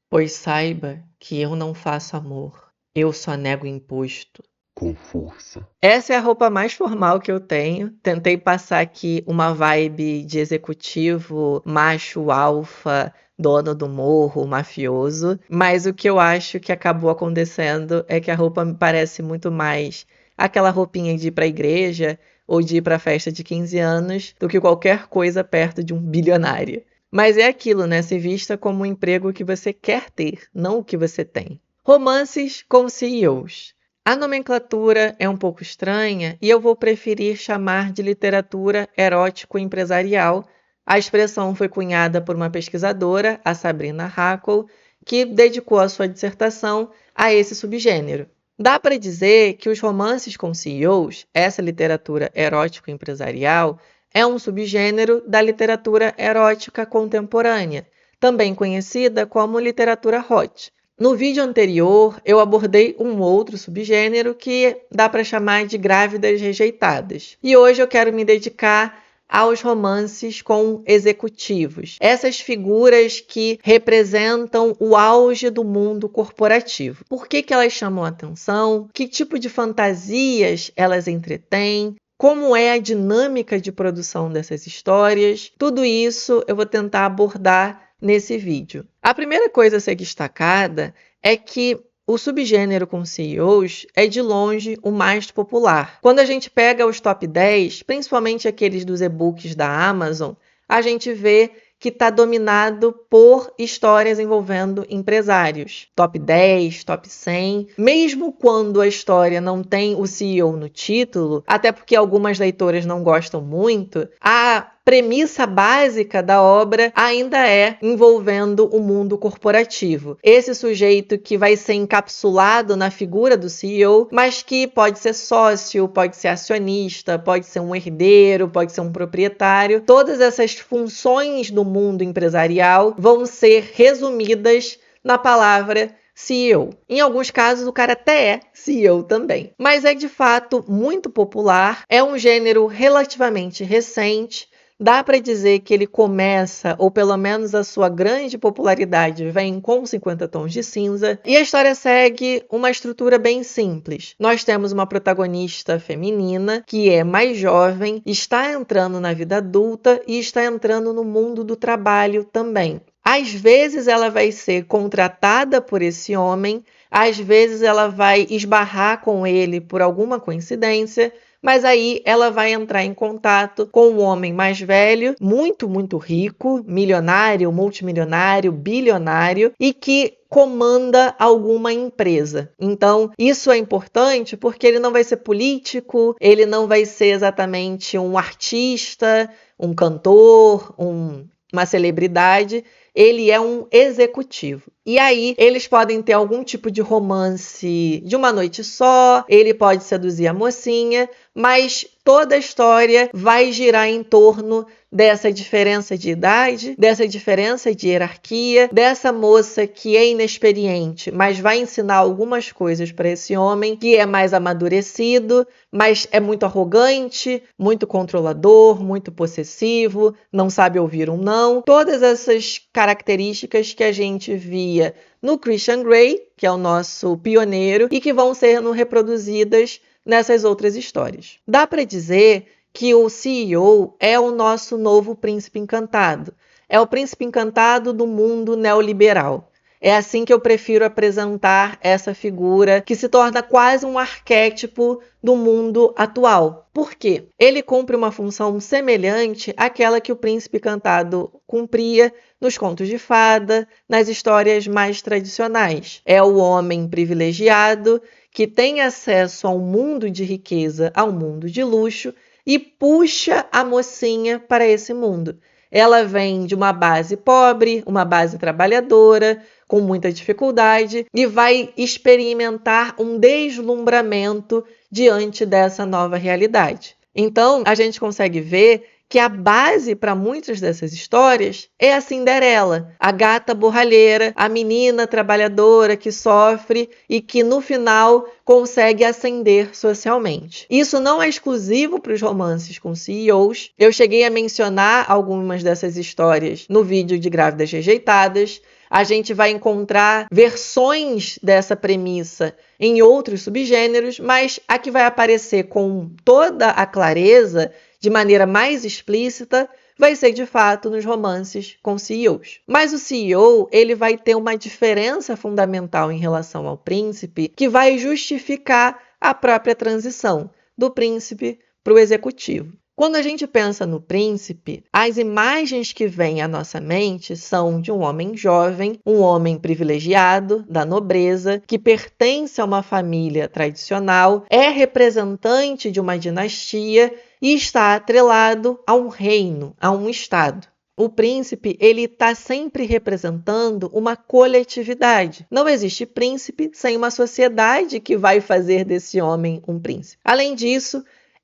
Pois saiba que eu não faço amor, eu só nego imposto. Com força. Essa é a roupa mais formal que eu tenho. Tentei passar aqui uma vibe de executivo, macho, alfa, dono do morro, mafioso. Mas o que eu acho que acabou acontecendo é que a roupa me parece muito mais aquela roupinha de ir pra igreja ou de ir pra festa de 15 anos do que qualquer coisa perto de um bilionário. Mas é aquilo, né? Se vista como um emprego que você quer ter, não o que você tem. Romances com CEOs. A nomenclatura é um pouco estranha e eu vou preferir chamar de literatura erótico-empresarial. A expressão foi cunhada por uma pesquisadora, a Sabrina Hackl, que dedicou a sua dissertação a esse subgênero. Dá para dizer que os romances com CEOs, essa literatura erótico-empresarial, é um subgênero da literatura erótica contemporânea, também conhecida como literatura hot. No vídeo anterior, eu abordei um outro subgênero que dá para chamar de grávidas rejeitadas. E hoje eu quero me dedicar aos romances com executivos. Essas figuras que representam o auge do mundo corporativo. Por que elas chamam a atenção? Que tipo de fantasias elas entretêm? Como é a dinâmica de produção dessas histórias? Tudo isso eu vou tentar abordar nesse vídeo. A primeira coisa a ser destacada é que o subgênero com CEOs é de longe o mais popular. Quando a gente pega os top 10, principalmente aqueles dos e-books da Amazon, a gente vê que está dominado por histórias envolvendo empresários. Top 10, top 100. Mesmo quando a história não tem o CEO no título, até porque algumas leitoras não gostam muito, a premissa básica da obra ainda é envolvendo o mundo corporativo. Esse sujeito que vai ser encapsulado na figura do CEO, mas que pode ser sócio, pode ser acionista, pode ser um herdeiro, pode ser um proprietário. Todas essas funções do mundo empresarial vão ser resumidas na palavra CEO. Em alguns casos, o cara até é CEO também. Mas é de fato muito popular, é um gênero relativamente recente. Dá para dizer que ele começa, ou pelo menos a sua grande popularidade vem com 50 Tons de Cinza, e a história segue uma estrutura bem simples. Nós temos uma protagonista feminina que é mais jovem, está entrando na vida adulta e está entrando no mundo do trabalho também. Às vezes ela vai ser contratada por esse homem, às vezes ela vai esbarrar com ele por alguma coincidência, mas aí ela vai entrar em contato com um homem mais velho, muito, muito rico, milionário, multimilionário, bilionário, e que comanda alguma empresa. Então, isso é importante porque ele não vai ser político, ele não vai ser exatamente um artista, um cantor, uma celebridade, ele é um executivo. E aí, eles podem ter algum tipo de romance de uma noite só, ele pode seduzir a mocinha, mas toda a história vai girar em torno dessa diferença de idade, dessa diferença de hierarquia, dessa moça que é inexperiente, mas vai ensinar algumas coisas para esse homem que é mais amadurecido, mas é muito arrogante, muito controlador, muito possessivo, não sabe ouvir um não. Todas essas características que a gente via no Christian Grey, que é o nosso pioneiro, e que vão sendo reproduzidas nessas outras histórias. Dá para dizer que o CEO é o nosso novo príncipe encantado. É o príncipe encantado do mundo neoliberal. É assim que eu prefiro apresentar essa figura que se torna quase um arquétipo do mundo atual. Por quê? Ele cumpre uma função semelhante àquela que o príncipe encantado cumpria nos contos de fada, nas histórias mais tradicionais. É o homem privilegiado que tem acesso a um mundo de riqueza, a um mundo de luxo, e puxa a mocinha para esse mundo. Ela vem de uma base pobre, uma base trabalhadora, com muita dificuldade, e vai experimentar um deslumbramento diante dessa nova realidade. Então, a gente consegue ver que a base para muitas dessas histórias é a Cinderela, a gata borralheira, a menina trabalhadora que sofre e que no final consegue ascender socialmente. Isso não é exclusivo para os romances com CEOs. Eu cheguei a mencionar algumas dessas histórias no vídeo de Grávidas Rejeitadas. A gente vai encontrar versões dessa premissa em outros subgêneros, mas a que vai aparecer com toda a clareza, de maneira mais explícita, vai ser de fato nos romances com CEOs. Mas o CEO, ele vai ter uma diferença fundamental em relação ao príncipe, que vai justificar a própria transição do príncipe para o executivo. Quando a gente pensa no príncipe, as imagens que vêm à nossa mente são de um homem jovem, um homem privilegiado, da nobreza, que pertence a uma família tradicional, é representante de uma dinastia e está atrelado a um reino, a um estado. O príncipe, ele está sempre representando uma coletividade. Não existe príncipe sem uma sociedade que vai fazer desse homem um príncipe. Além disso,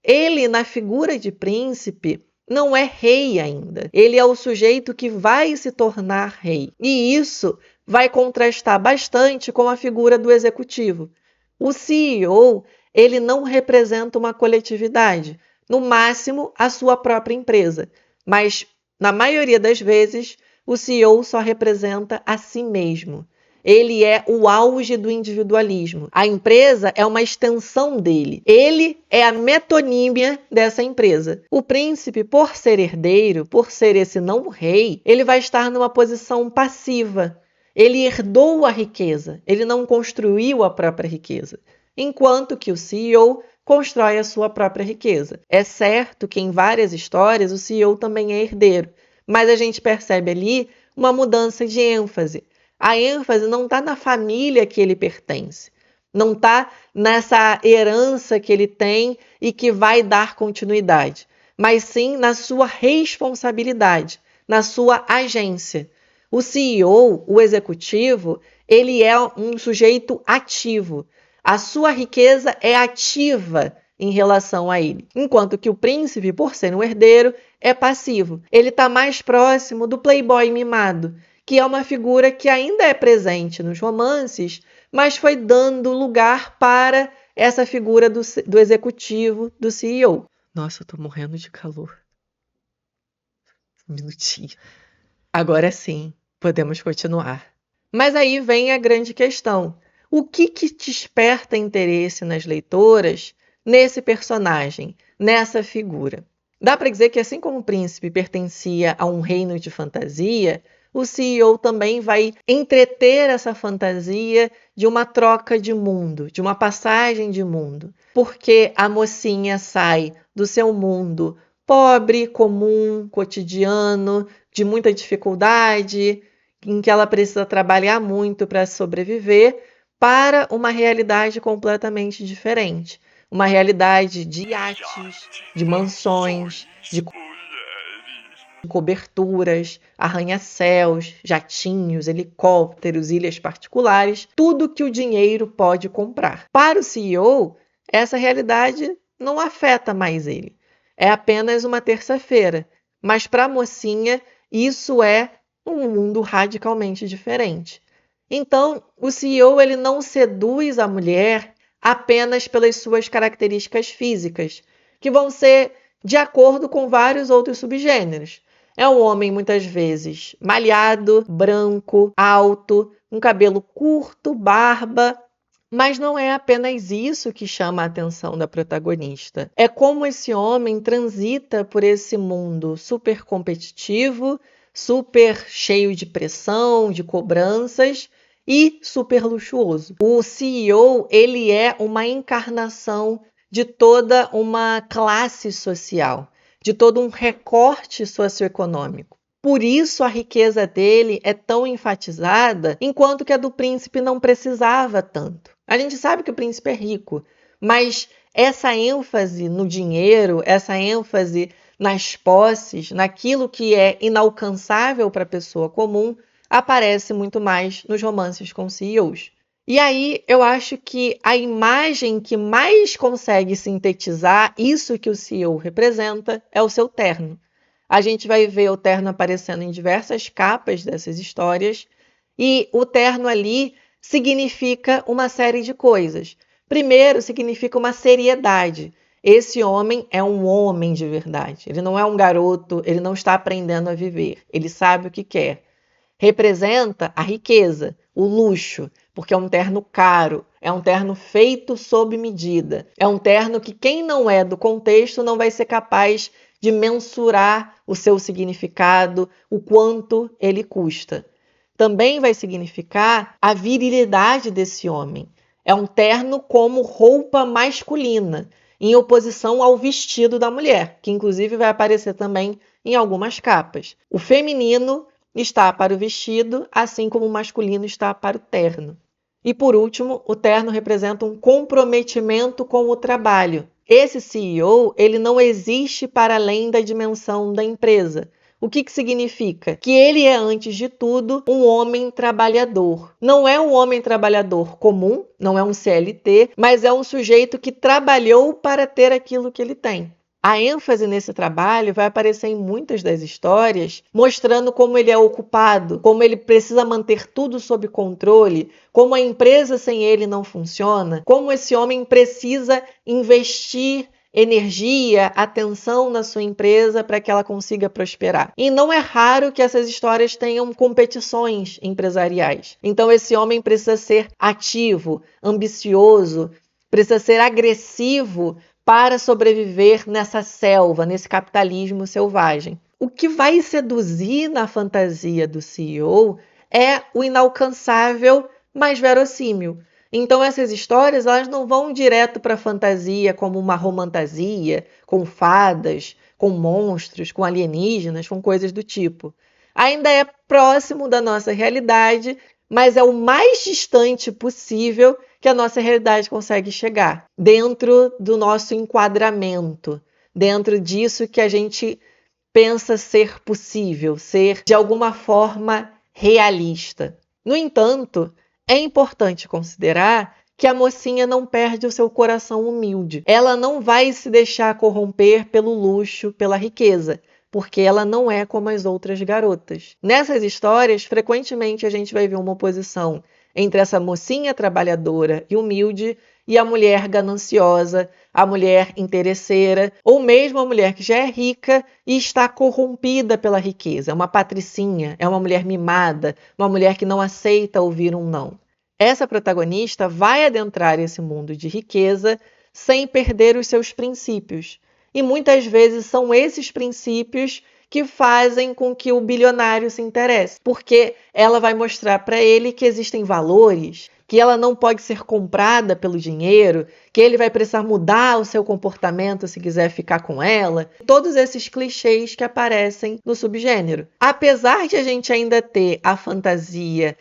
ele, na figura de príncipe, não é rei ainda. Ele é o sujeito que vai se tornar rei. E isso vai contrastar bastante com a figura do executivo. O CEO, ele não representa uma coletividade. No máximo, a sua própria empresa. Mas, na maioria das vezes, o CEO só representa a si mesmo. Ele é o auge do individualismo. A empresa é uma extensão dele. Ele é a metonímia dessa empresa. O príncipe, por ser herdeiro, por ser esse não rei, ele vai estar numa posição passiva. Ele herdou a riqueza, ele não construiu a própria riqueza. Enquanto que o CEO constrói a sua própria riqueza. É certo que em várias histórias o CEO também é herdeiro, mas a gente percebe ali uma mudança de ênfase. A ênfase não está na família que ele pertence, não está nessa herança que ele tem e que vai dar continuidade, mas sim na sua responsabilidade, na sua agência. O CEO, o executivo, ele é um sujeito ativo. A sua riqueza é ativa em relação a ele. Enquanto que o príncipe, por ser um herdeiro, é passivo. Ele está mais próximo do playboy mimado, que é uma figura que ainda é presente nos romances, mas foi dando lugar para essa figura do executivo, do CEO. Nossa, eu tô morrendo de calor. Um minutinho. Agora sim, podemos continuar. Mas aí vem a grande questão. O que desperta interesse nas leitoras nesse personagem, nessa figura? Dá para dizer que assim como o príncipe pertencia a um reino de fantasia, o CEO também vai entreter essa fantasia de uma troca de mundo, de uma passagem de mundo. Porque a mocinha sai do seu mundo pobre, comum, cotidiano, de muita dificuldade, em que ela precisa trabalhar muito para sobreviver, para uma realidade completamente diferente. Uma realidade de iates, de mansões, de coberturas, arranha-céus, jatinhos, helicópteros, ilhas particulares, tudo que o dinheiro pode comprar. Para o CEO, essa realidade não afeta mais ele. É apenas uma terça-feira. Mas para a mocinha, isso é um mundo radicalmente diferente. Então, o CEO ele não seduz a mulher apenas pelas suas características físicas, que vão ser de acordo com vários outros subgêneros. É um homem, muitas vezes, malhado, branco, alto, um cabelo curto, barba. Mas não é apenas isso que chama a atenção da protagonista. É como esse homem transita por esse mundo super competitivo, super cheio de pressão, de cobranças e super luxuoso. O CEO, ele é uma encarnação de toda uma classe social, de todo um recorte socioeconômico. Por isso a riqueza dele é tão enfatizada, enquanto que a do príncipe não precisava tanto. A gente sabe que o príncipe é rico, mas essa ênfase no dinheiro, essa ênfase nas posses, naquilo que é inalcançável para a pessoa comum, aparece muito mais nos romances com CEOs. E aí eu acho que a imagem que mais consegue sintetizar isso que o CEO representa é o seu terno. A gente vai ver o terno aparecendo em diversas capas dessas histórias, e o terno ali significa uma série de coisas. Primeiro, significa uma seriedade. Esse homem é um homem de verdade. Ele não é um garoto, ele não está aprendendo a viver. Ele sabe o que quer. Representa a riqueza, o luxo, porque é um terno caro, é um terno feito sob medida. É um terno que quem não é do contexto não vai ser capaz de mensurar o seu significado, o quanto ele custa. Também vai significar a virilidade desse homem. É um terno como roupa masculina, em oposição ao vestido da mulher, que inclusive vai aparecer também em algumas capas. O feminino está para o vestido, assim como o masculino está para o terno. E por último, o terno representa um comprometimento com o trabalho. Esse CEO, ele não existe para além da dimensão da empresa. O que significa? Que ele é, antes de tudo, um homem trabalhador. Não é um homem trabalhador comum, não é um CLT, mas é um sujeito que trabalhou para ter aquilo que ele tem. A ênfase nesse trabalho vai aparecer em muitas das histórias, mostrando como ele é ocupado, como ele precisa manter tudo sob controle, como a empresa sem ele não funciona, como esse homem precisa investir energia, atenção na sua empresa para que ela consiga prosperar. E não é raro que essas histórias tenham competições empresariais. Então esse homem precisa ser ativo, ambicioso, precisa ser agressivo para sobreviver nessa selva, nesse capitalismo selvagem. O que vai seduzir na fantasia do CEO é o inalcançável, mas verossímil. Então essas histórias elas não vão direto para a fantasia como uma romantasia, com fadas, com monstros, com alienígenas, com coisas do tipo. Ainda é próximo da nossa realidade, mas é o mais distante possível que a nossa realidade consegue chegar, dentro do nosso enquadramento, dentro disso que a gente pensa ser possível, ser de alguma forma realista. No entanto, é importante considerar que a mocinha não perde o seu coração humilde. Ela não vai se deixar corromper pelo luxo, pela riqueza, porque ela não é como as outras garotas. Nessas histórias, frequentemente a gente vai ver uma oposição entre essa mocinha trabalhadora e humilde e a mulher gananciosa, a mulher interesseira, ou mesmo a mulher que já é rica e está corrompida pela riqueza. É uma patricinha, é uma mulher mimada, uma mulher que não aceita ouvir um não. Essa protagonista vai adentrar esse mundo de riqueza sem perder os seus princípios. E muitas vezes são esses princípios que fazem com que o bilionário se interesse, porque ela vai mostrar para ele que existem valores, que ela não pode ser comprada pelo dinheiro, que ele vai precisar mudar o seu comportamento se quiser ficar com ela. Todos esses clichês que aparecem no subgênero. Apesar de a gente ainda ter a fantasia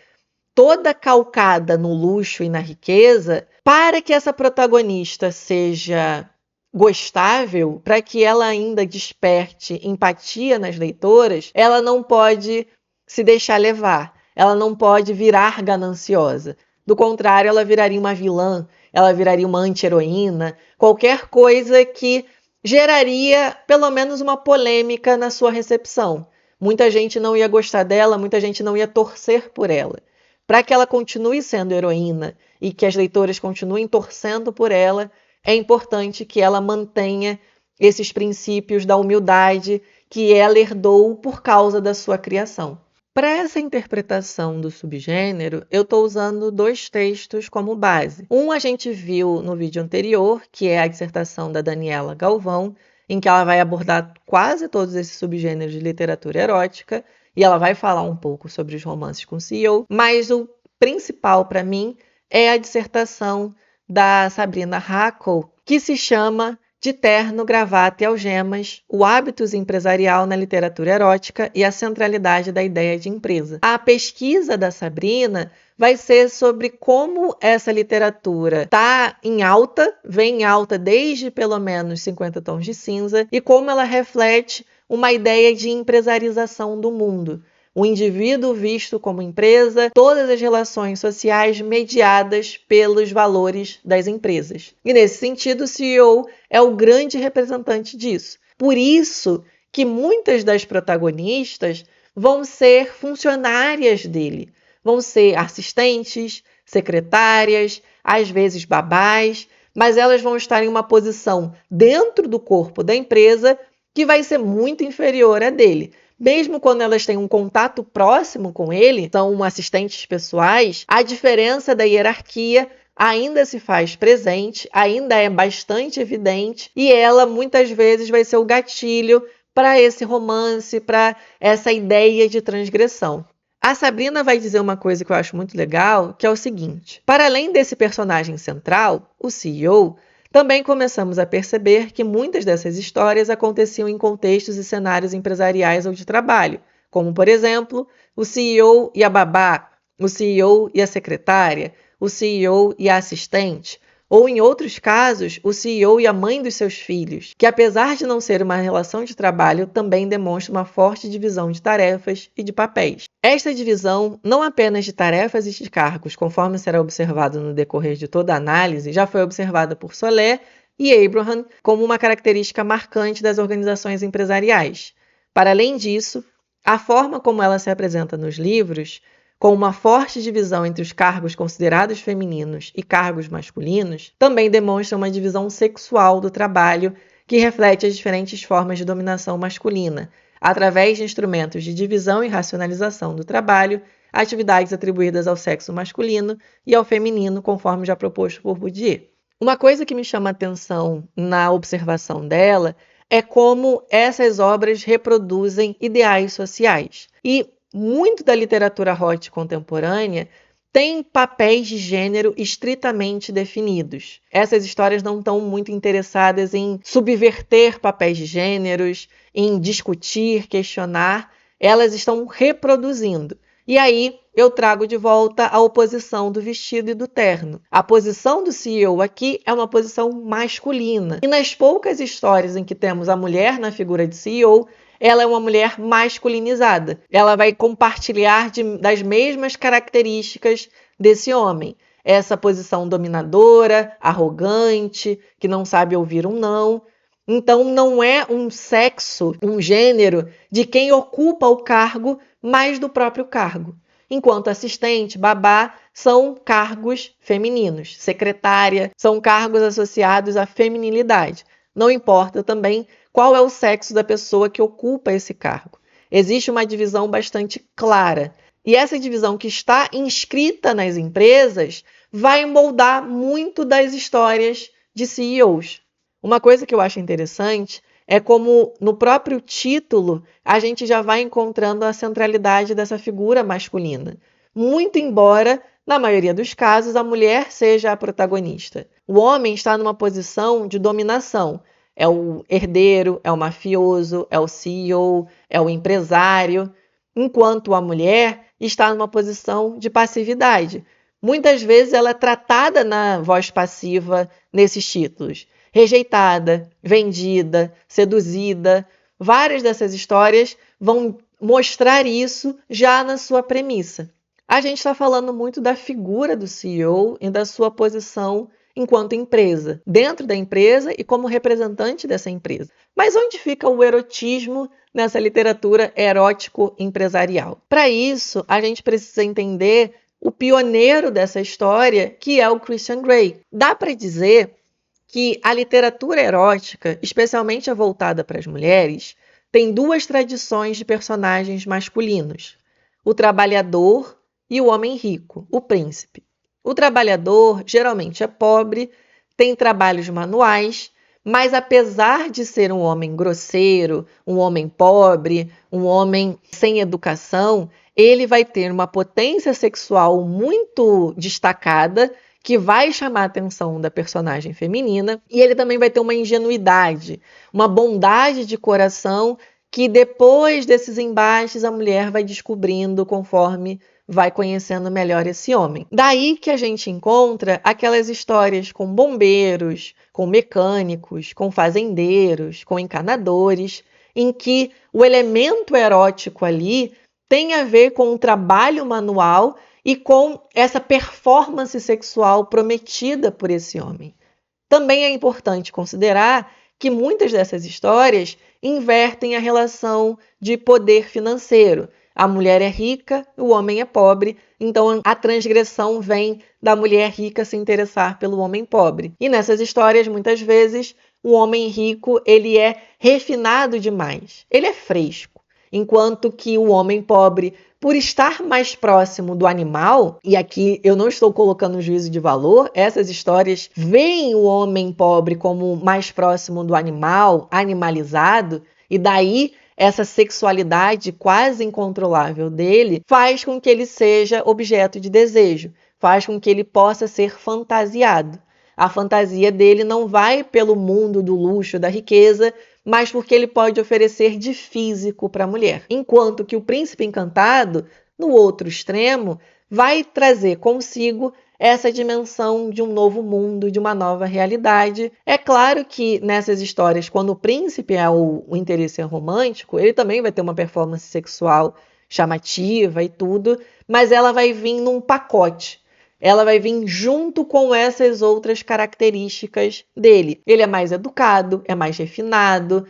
toda calcada no luxo e na riqueza, para que essa protagonista seja gostável, para que ela ainda desperte empatia nas leitoras, ela não pode se deixar levar, ela não pode virar gananciosa. Do contrário, ela viraria uma vilã, ela viraria uma anti-heroína, qualquer coisa que geraria pelo menos uma polêmica na sua recepção. Muita gente não ia gostar dela, muita gente não ia torcer por ela. Para que ela continue sendo heroína e que as leitoras continuem torcendo por ela, é importante que ela mantenha esses princípios da humildade que ela herdou por causa da sua criação. Para essa interpretação do subgênero, eu estou usando 2 textos como base. Um a gente viu no vídeo anterior, que é a dissertação da Daniela Galvão, em que ela vai abordar quase todos esses subgêneros de literatura erótica, e ela vai falar um pouco sobre os romances com CEO, mas o principal para mim é a dissertação da Sabrina Hackl, que se chama De Terno, Gravata e Algemas, o hábitus empresarial na literatura erótica e a centralidade da ideia de empresa. A pesquisa da Sabrina vai ser sobre como essa literatura está em alta, vem em alta desde pelo menos 50 Tons de Cinza, e como ela reflete uma ideia de empresarização do mundo. O indivíduo visto como empresa, todas as relações sociais mediadas pelos valores das empresas. E nesse sentido, o CEO é o grande representante disso. Por isso que muitas das protagonistas vão ser funcionárias dele, vão ser assistentes, secretárias, às vezes babás, mas elas vão estar em uma posição dentro do corpo da empresa que vai ser muito inferior à dele. Mesmo quando elas têm um contato próximo com ele, são assistentes pessoais, a diferença da hierarquia ainda se faz presente, ainda é bastante evidente, e ela muitas vezes vai ser o gatilho para esse romance, para essa ideia de transgressão. A Sabrina vai dizer uma coisa que eu acho muito legal, que é o seguinte: para além desse personagem central, o CEO, também começamos a perceber que muitas dessas histórias aconteciam em contextos e cenários empresariais ou de trabalho, como, por exemplo, o CEO e a babá, o CEO e a secretária, o CEO e a assistente, ou, em outros casos, o CEO e a mãe dos seus filhos, que, apesar de não ser uma relação de trabalho, também demonstra uma forte divisão de tarefas e de papéis. Esta divisão, não apenas de tarefas e de cargos, conforme será observado no decorrer de toda a análise, já foi observada por Soler e Abraham como uma característica marcante das organizações empresariais. Para além disso, a forma como ela se apresenta nos livros, com uma forte divisão entre os cargos considerados femininos e cargos masculinos, também demonstra uma divisão sexual do trabalho que reflete as diferentes formas de dominação masculina, através de instrumentos de divisão e racionalização do trabalho, atividades atribuídas ao sexo masculino e ao feminino, conforme já proposto por Bourdieu. Uma coisa que me chama a atenção na observação dela é como essas obras reproduzem ideais sociais. E muito da literatura hot contemporânea tem papéis de gênero estritamente definidos. Essas histórias não estão muito interessadas em subverter papéis de gêneros, em discutir, questionar, elas estão reproduzindo. E aí eu trago de volta a oposição do vestido e do terno. A posição do CEO aqui é uma posição masculina. E nas poucas histórias em que temos a mulher na figura de CEO, ela é uma mulher masculinizada. Ela vai compartilhar das mesmas características desse homem. Essa posição dominadora, arrogante, que não sabe ouvir um não. Então, não é um sexo, um gênero de quem ocupa o cargo, mais do próprio cargo. Enquanto assistente, babá, são cargos femininos. Secretária, são cargos associados à feminilidade. Não importa também qual é o sexo da pessoa que ocupa esse cargo. Existe uma divisão bastante clara. E essa divisão que está inscrita nas empresas vai moldar muito das histórias de CEOs. Uma coisa que eu acho interessante é como no próprio título a gente já vai encontrando a centralidade dessa figura masculina. Muito embora, na maioria dos casos, a mulher seja a protagonista. O homem está numa posição de dominação. É o herdeiro, é o mafioso, é o CEO, é o empresário, enquanto a mulher está numa posição de passividade. Muitas vezes ela é tratada na voz passiva nesses títulos. Rejeitada, vendida, seduzida. Várias dessas histórias vão mostrar isso já na sua premissa. A gente está falando muito da figura do CEO e da sua posição enquanto empresa, dentro da empresa e como representante dessa empresa. Mas onde fica o erotismo nessa literatura erótico-empresarial? Para isso, a gente precisa entender o pioneiro dessa história, que é o Christian Grey. Dá para dizer que a literatura erótica, especialmente a voltada para as mulheres, tem duas tradições de personagens masculinos: o trabalhador e o homem rico, o príncipe. O trabalhador geralmente é pobre, tem trabalhos manuais, mas apesar de ser um homem grosseiro, um homem pobre, um homem sem educação, ele vai ter uma potência sexual muito destacada, que vai chamar a atenção da personagem feminina, e ele também vai ter uma ingenuidade, uma bondade de coração que depois desses embates a mulher vai descobrindo conforme vai conhecendo melhor esse homem. Daí que a gente encontra aquelas histórias com bombeiros, com mecânicos, com fazendeiros, com encanadores, em que o elemento erótico ali tem a ver com o trabalho manual e com essa performance sexual prometida por esse homem. Também é importante considerar que muitas dessas histórias invertem a relação de poder financeiro. A mulher é rica, o homem é pobre, então a transgressão vem da mulher rica se interessar pelo homem pobre. E nessas histórias, muitas vezes, o homem rico ele é refinado demais, ele é fresco, enquanto que o homem pobre, por estar mais próximo do animal, e aqui eu não estou colocando um juízo de valor, essas histórias veem o homem pobre como mais próximo do animal, animalizado, e daí essa sexualidade quase incontrolável dele faz com que ele seja objeto de desejo, faz com que ele possa ser fantasiado. A fantasia dele não vai pelo mundo do luxo, da riqueza, mas porque ele pode oferecer de físico para a mulher. Enquanto que o príncipe encantado, no outro extremo, vai trazer consigo essa dimensão de um novo mundo, de uma nova realidade. É claro que nessas histórias, quando o príncipe é o interesse romântico, ele também vai ter uma performance sexual chamativa e tudo, mas ela vai vir num pacote. Ela vai vir junto com essas outras características dele. Ele é mais educado, é mais refinado,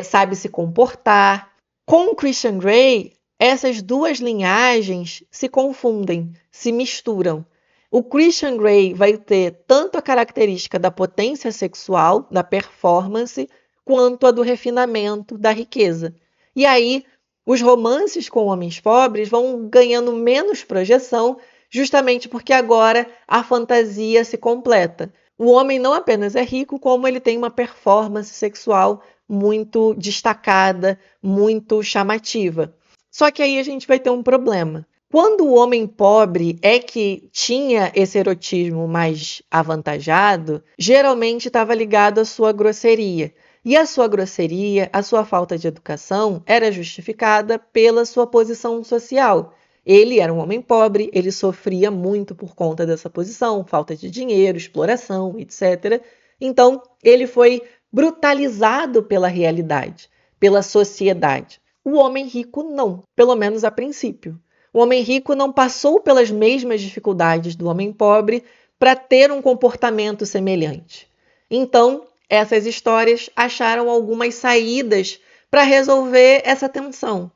sabe se comportar. Com o Christian Grey, essas duas linhagens se confundem, se misturam. O Christian Grey vai ter tanto a característica da potência sexual, da performance, quanto a do refinamento, da riqueza. E aí, os romances com homens pobres vão ganhando menos projeção, justamente porque agora a fantasia se completa. O homem não apenas é rico, como ele tem uma performance sexual muito destacada, muito chamativa. Só que aí a gente vai ter um problema. Quando o homem pobre é que tinha esse erotismo mais avantajado, geralmente estava ligado à sua grosseria. E a sua grosseria, a sua falta de educação, era justificada pela sua posição social. Ele era um homem pobre, ele sofria muito por conta dessa posição, falta de dinheiro, exploração, etc. Então, ele foi brutalizado pela realidade, pela sociedade. O homem rico não, pelo menos a princípio. O homem rico não passou pelas mesmas dificuldades do homem pobre para ter um comportamento semelhante. Então, essas histórias acharam algumas saídas para resolver essa tensão.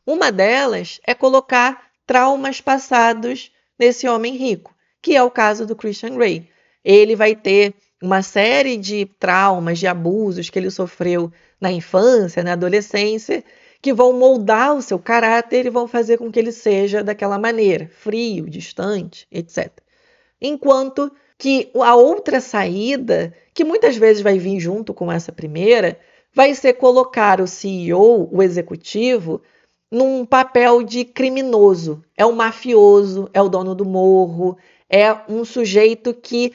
Uma delas é colocar traumas passados nesse homem rico, que é o caso do Christian Grey. Ele vai ter uma série de traumas, de abusos que ele sofreu na infância, na adolescência, que vão moldar o seu caráter e vão fazer com que ele seja daquela maneira, frio, distante, etc. Enquanto que a outra saída, que muitas vezes vai vir junto com essa primeira, vai ser colocar o CEO, o executivo, num papel de criminoso. É um mafioso, é o dono do morro, é um sujeito que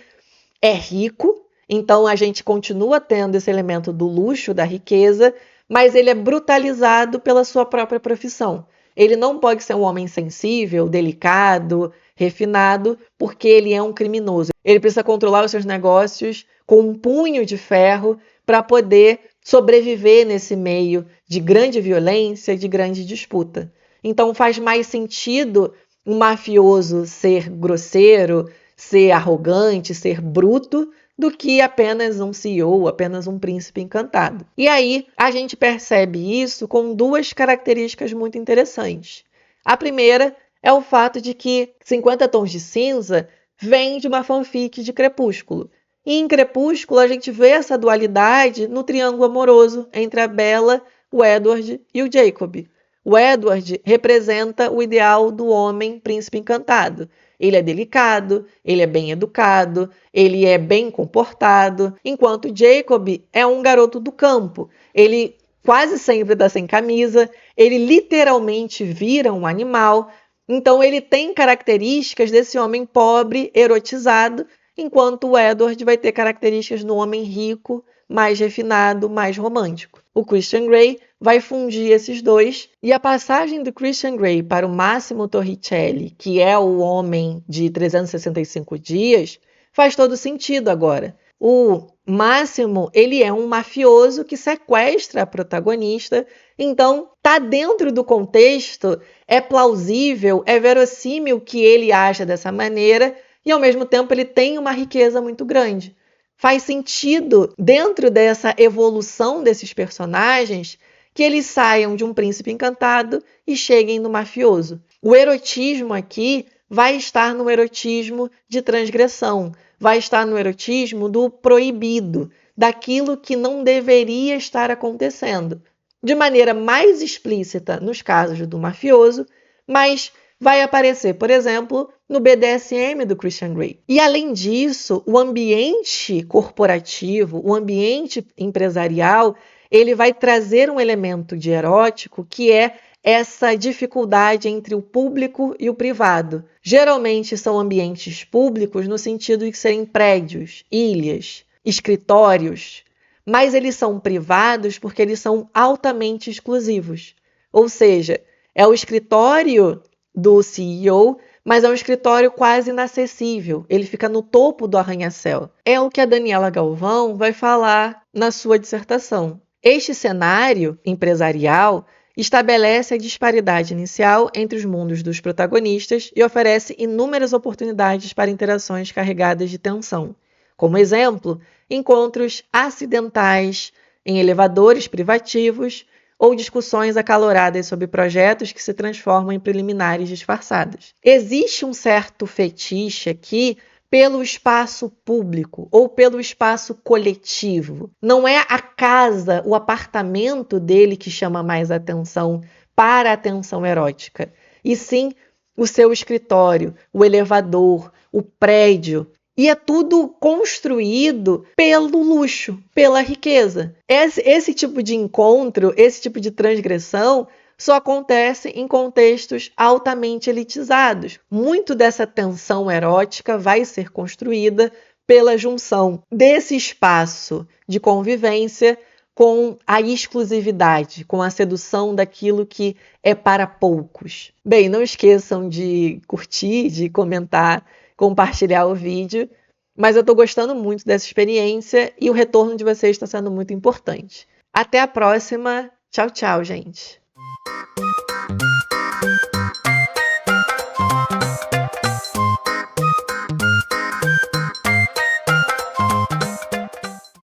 é rico, então a gente continua tendo esse elemento do luxo, da riqueza, mas ele é brutalizado pela sua própria profissão. Ele não pode ser um homem sensível, delicado, refinado, porque ele é um criminoso. Ele precisa controlar os seus negócios com um punho de ferro para poder sobreviver nesse meio de grande violência, de grande disputa. Então faz mais sentido um mafioso ser grosseiro, ser arrogante, ser bruto, do que apenas um CEO, apenas um príncipe encantado. E aí a gente percebe isso com duas características muito interessantes. A primeira é o fato de que 50 Tons de Cinza vem de uma fanfic de Crepúsculo. E em Crepúsculo a gente vê essa dualidade no triângulo amoroso entre a Bella, o Edward e o Jacob. O Edward representa o ideal do homem príncipe encantado. Ele é delicado, ele é bem educado, ele é bem comportado, enquanto Jacob é um garoto do campo. Ele quase sempre está sem camisa, ele literalmente vira um animal, então ele tem características desse homem pobre, erotizado, enquanto o Edward vai ter características do homem rico, mais refinado, mais romântico. O Christian Grey vai fundir esses dois, e a passagem do Christian Grey para o Massimo Torricelli, que é o homem de 365 dias, faz todo sentido agora. O Máximo, ele é um mafioso que sequestra a protagonista, então tá dentro do contexto, é plausível, é verossímil que ele aja dessa maneira, e ao mesmo tempo ele tem uma riqueza muito grande. faz sentido, dentro dessa evolução desses personagens, que eles saiam de um príncipe encantado e cheguem no mafioso. O erotismo aqui vai estar no erotismo de transgressão, vai estar no erotismo do proibido, daquilo que não deveria estar acontecendo. De maneira mais explícita nos casos do mafioso, mas vai aparecer, por exemplo, no BDSM do Christian Grey. E, além disso, o ambiente corporativo, o ambiente empresarial, ele vai trazer um elemento de erótico que é essa dificuldade entre o público e o privado. Geralmente são ambientes públicos no sentido de serem prédios, ilhas, escritórios, mas eles são privados porque eles são altamente exclusivos. Ou seja, é o escritório do CEO, mas é um escritório quase inacessível. Ele fica no topo do arranha-céu. É o que a Daniela Galvão vai falar na sua dissertação. Este cenário empresarial estabelece a disparidade inicial entre os mundos dos protagonistas e oferece inúmeras oportunidades para interações carregadas de tensão. Como exemplo, encontros acidentais em elevadores privativos ou discussões acaloradas sobre projetos que se transformam em preliminares disfarçadas. Existe um certo fetiche aqui pelo espaço público ou pelo espaço coletivo. Não é a casa, o apartamento dele que chama mais atenção para a atenção erótica, e sim o seu escritório, o elevador, o prédio. E é tudo construído pelo luxo, pela riqueza. Esse tipo de encontro, esse tipo de transgressão, só acontece em contextos altamente elitizados. Muito dessa tensão erótica vai ser construída pela junção desse espaço de convivência com a exclusividade, com a sedução daquilo que é para poucos. Bem, não esqueçam de curtir, de comentar, compartilhar o vídeo, mas eu estou gostando muito dessa experiência e o retorno de vocês está sendo muito importante. Até a próxima. Tchau, tchau, gente.